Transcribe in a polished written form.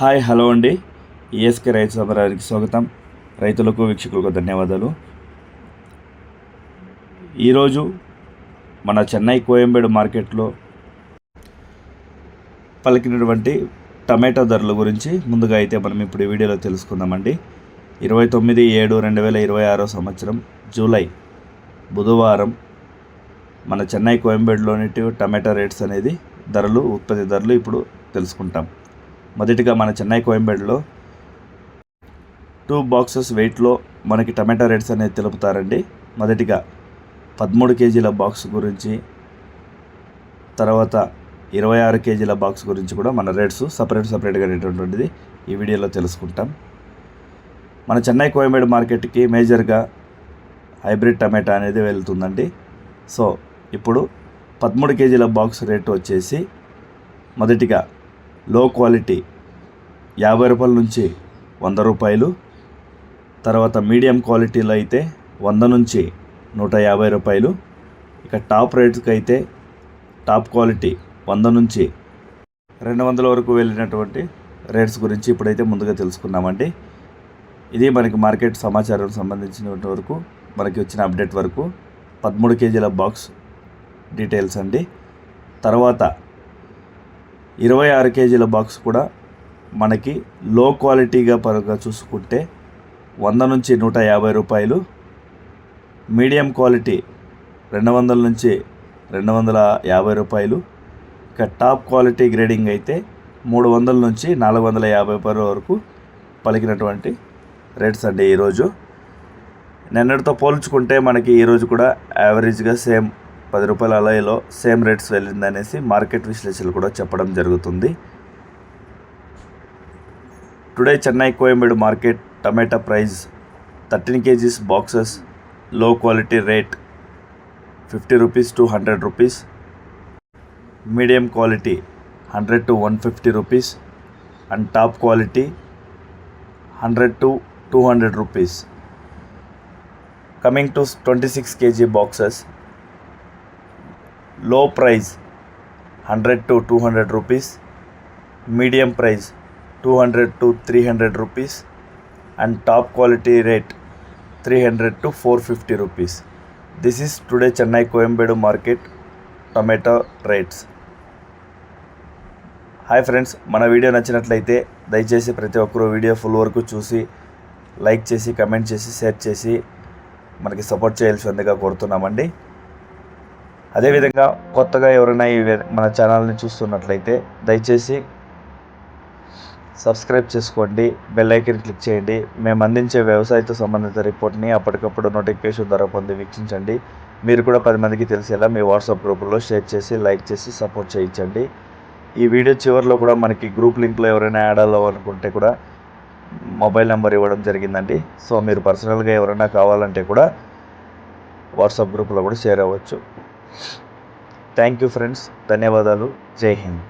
Hi hello అండి. ESK రైతు సమాచారానికి స్వాగతం. రైతులకు వీక్షకులకు ధన్యవాదాలు. ఈరోజు మన చెన్నై కోయంబేడు మార్కెట్లో పలికినటువంటి టమాటో ధరల గురించి ముందుగా అయితే మనం ఇప్పుడు ఈ వీడియోలో తెలుసుకుందామండి. 29/7/2026 సంవత్సరం జూలై బుధవారం మన చెన్నై కోయంబేడులోని టమాటా రేట్స్ అనేది ఉత్పత్తి ధరలు ఇప్పుడు తెలుసుకుంటాం. మొదటిగా మన చెన్నై కోయంబేడులో 2 బాక్సెస్ వెయిట్లో మనకి టమాటా రేట్స్ అనేది తెలుపుతారండి. మొదటిగా 13 కేజీల బాక్స్ గురించి, తర్వాత 26 కేజీల బాక్స్ గురించి కూడా మన రేట్స్ సపరేట్గా అనేటువంటిది ఈ వీడియోలో తెలుసుకుంటాం. మన చెన్నై కోయంబేడు మార్కెట్కి మేజర్గా హైబ్రిడ్ టమాటా అనేది వెళ్తుందండి. సో ఇప్పుడు 13 కేజీల బాక్స్ రేటు వచ్చేసి మొదటిగా లో క్వాలిటీ 50 రూపాయల నుంచి 100 రూపాయలు, తర్వాత మీడియం క్వాలిటీలో అయితే 100 నుంచి 150 రూపాయలు, ఇక టాప్ రేట్స్కి అయితే టాప్ క్వాలిటీ 100 నుంచి 200 వరకు వెళ్ళినటువంటి రేట్స్ గురించి ఇప్పుడైతే ముందుగా తెలుసుకున్నామండి. ఇది మనకి మార్కెట్ సమాచారం సంబంధించినంత వరకు మనకి వచ్చిన అప్డేట్ వరకు 13 కేజీల బాక్స్ డీటెయిల్స్ అండి. తర్వాత 26 కేజీల బాక్స్ కూడా మనకి లో క్వాలిటీగా పరంగా చూసుకుంటే 100 నుంచి 150 రూపాయలు, మీడియం క్వాలిటీ 200 నుంచి 250 రూపాయలు, ఇక టాప్ క్వాలిటీ గ్రేడింగ్ అయితే 300 నుంచి 450 రూపాయల వరకు పలికినటువంటి రేట్స్ అండి. ఈరోజు నిన్నటితో పోల్చుకుంటే మనకి ఈరోజు కూడా యావరేజ్గా సేమ్ 10 రూపాయల అలాయిలో సేమ్ రేట్స్ వెళ్ళిందనేసి మార్కెట్ విశ్లేషణలు కూడా చెప్పడం జరుగుతుంది. Today Chennai Koyambedu market tomato price 13 kgs boxes లో quality rate 50 rupees to 100 rupees, medium quality 100 to 150 rupees and top quality 100 to 200 rupees. Coming to 26 kg boxes, low price 100 to 200 rupees, medium price 200 to 300 rupees and top quality rate 300 to 450 rupees. This is today Chennai Coimbatore market tomato rates. Hi friends, మన video నచ్చినట్లయితే దయచేసి ప్రతి ఒక్కరూ video full వరకు చూసి like చేసి comment చేసి share చేసి మనకి సపోర్ట్ చేయాల్సిందిగా కోరుతున్నామండి. అదేవిధంగా కొత్తగా ఎవరైనా మన ఛానల్ని చూస్తున్నట్లయితే దయచేసి సబ్స్క్రైబ్ చేసుకోండి, బెల్ ఐకాన్ క్లిక్ చేయండి. మేము అందించే వ్యవసాయతో సంబంధిత రిపోర్ట్ని అప్పటికప్పుడు నోటిఫికేషన్ ద్వారా పొంది వీక్షించండి. మీరు కూడా 10 మందికి తెలిసేలా మీ వాట్సాప్ గ్రూపుల్లో షేర్ చేసి లైక్ చేసి సపోర్ట్ చేయించండి. ఈ వీడియో చివరిలో కూడా మనకి గ్రూప్ లింక్లో ఎవరైనా యాడ్ అవ్వాలనుకుంటే కూడా మొబైల్ నెంబర్ ఇవ్వడం జరిగిందండి. సో మీరు పర్సనల్గా ఎవరైనా కావాలంటే కూడా వాట్సాప్ గ్రూప్లో కూడా షేర్ అవ్వచ్చు. థ్యాంక్ యూ ఫ్రెండ్స్, ధన్యవాదాలు. జై హింద్.